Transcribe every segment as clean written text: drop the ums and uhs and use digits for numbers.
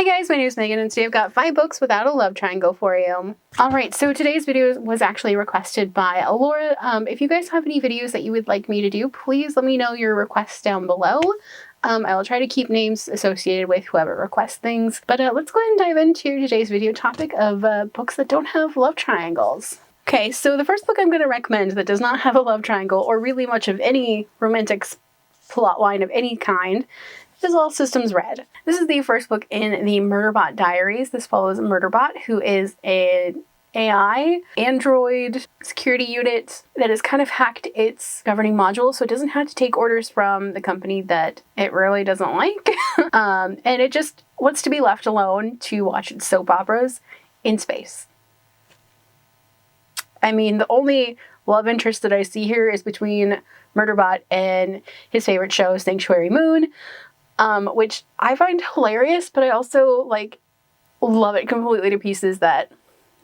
Hi guys, my name is Megan and today I've got 5 books without a love triangle for you. Alright, so today's video was actually requested by Alora. If you guys have any videos that you would like me to do, please let me know your requests down below. I will try to keep names associated with whoever requests things. But let's go ahead and dive into today's video topic of books that don't have love triangles. Okay, so the first book I'm going to recommend that does not have a love triangle or really much of any romantic plot line of any kind is All Systems Red. This is the first book in the Murderbot Diaries. This follows Murderbot, who is an AI android security unit that has kind of hacked its governing module, so it doesn't have to take orders from the company that it really doesn't like. And it just wants to be left alone to watch its soap operas in space. I mean, the only love interest that I see here is between Murderbot and his favorite show, Sanctuary Moon, which I find hilarious, but I also, love it completely to pieces that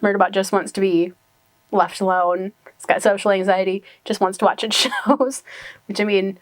Murderbot just wants to be left alone. It's got social anxiety, just wants to watch its shows, which, I mean,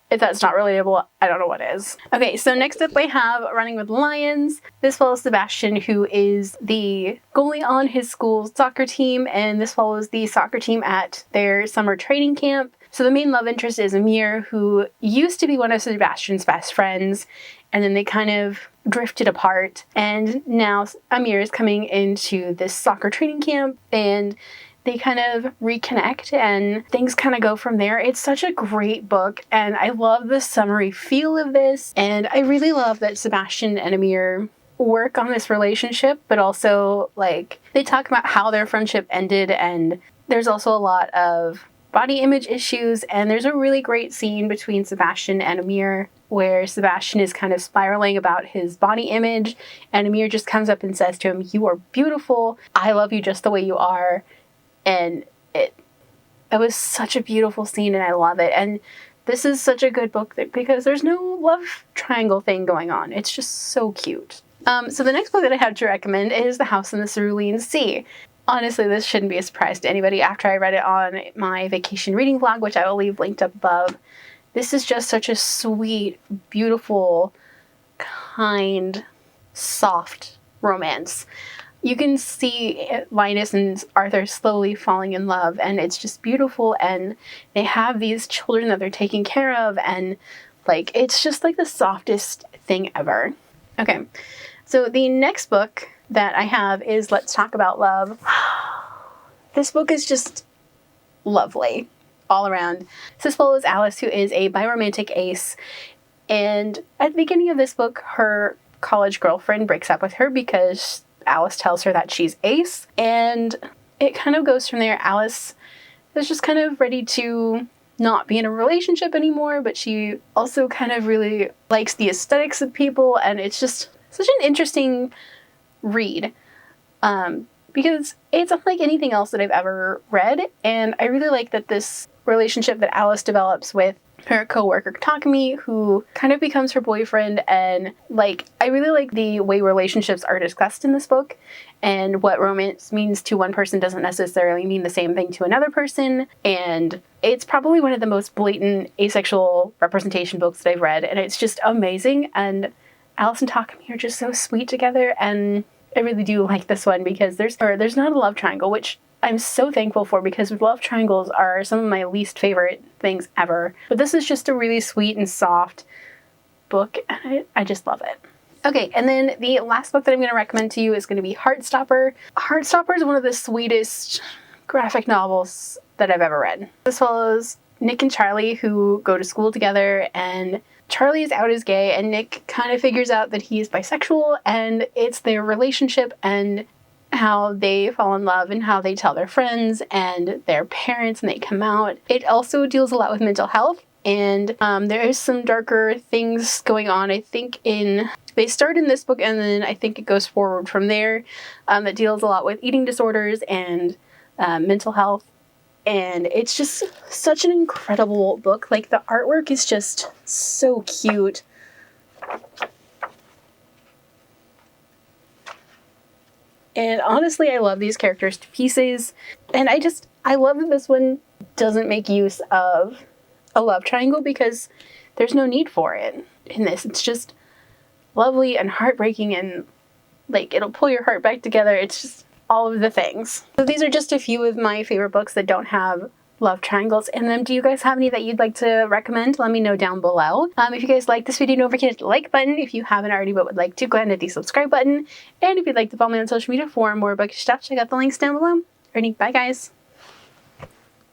if that's not relatable, I don't know what is. Okay, so next up we have Running with Lions. This follows Sebastian, who is the goalie on his school's soccer team, and this follows the soccer team at their summer training camp. So the main love interest is Amir, who used to be one of Sebastian's best friends, and then they kind of drifted apart, and now Amir is coming into this soccer training camp, and they kind of reconnect and things kind of go from there. It's such a great book, and I love the summery feel of this, and I really love that Sebastian and Amir work on this relationship, but also, they talk about how their friendship ended, and there's also a lot of body image issues, and there's a really great scene between Sebastian and Amir where Sebastian is kind of spiraling about his body image, and Amir just comes up and says to him, "You are beautiful. I love you just the way you are." And it was such a beautiful scene, and I love it. And this is such a good book because there's no love triangle thing going on. It's just so cute. So the next book that I have to recommend is The House in the Cerulean Sea. Honestly, this shouldn't be a surprise to anybody after I read it on my vacation reading vlog, which I will leave linked up above. This is just such a sweet, beautiful, kind, soft romance. You can see Linus and Arthur slowly falling in love, and it's just beautiful, and they have these children that they're taking care of, and it's just the softest thing ever. Okay, so the next book that I have is Let's Talk About Love. This book is just lovely all around. So this follows Alice, who is a biromantic ace, and at the beginning of this book, her college girlfriend breaks up with her because Alice tells her that she's ace, and it kind of goes from there. Alice is just kind of ready to not be in a relationship anymore, but she also kind of really likes the aesthetics of people, and it's just such an interesting read because it's unlike anything else that I've ever read, and I really like that this relationship that Alice develops with her co-worker Takumi, who kind of becomes her boyfriend, and I really like the way relationships are discussed in this book, and what romance means to one person doesn't necessarily mean the same thing to another person, and it's probably one of the most blatant asexual representation books that I've read, and it's just amazing, and Alice and Takumi are just so sweet together, and I really do like this one because there's not a love triangle, which I'm so thankful for because love triangles are some of my least favorite things ever. But this is just a really sweet and soft book, and I just love it. Okay, and then the last book that I'm going to recommend to you is going to be Heartstopper. Heartstopper is one of the sweetest graphic novels that I've ever read. This follows Nick and Charlie, who go to school together, and Charlie is out as gay, and Nick kind of figures out that he's bisexual, and it's their relationship and how they fall in love and how they tell their friends and their parents and they come out. It also deals a lot with mental health, and there is some darker things going on. I think they start in this book, and then I think it goes forward from there, that deals a lot with eating disorders and mental health. And it's just such an incredible book. The artwork is just so cute. And honestly, I love these characters to pieces. And I love that this one doesn't make use of a love triangle because there's no need for it in this. It's just lovely and heartbreaking, and like it'll pull your heart back together. It's just all of the things. So these are just a few of my favorite books that don't have love triangles in them. Do you guys have any that you'd like to recommend? Let me know down below. If you guys like this video, don't forget to hit the like button. If you haven't already but would like to, go ahead and hit the subscribe button. And if you'd like to follow me on social media for more bookish stuff, check out the links down below. Alrighty, bye guys.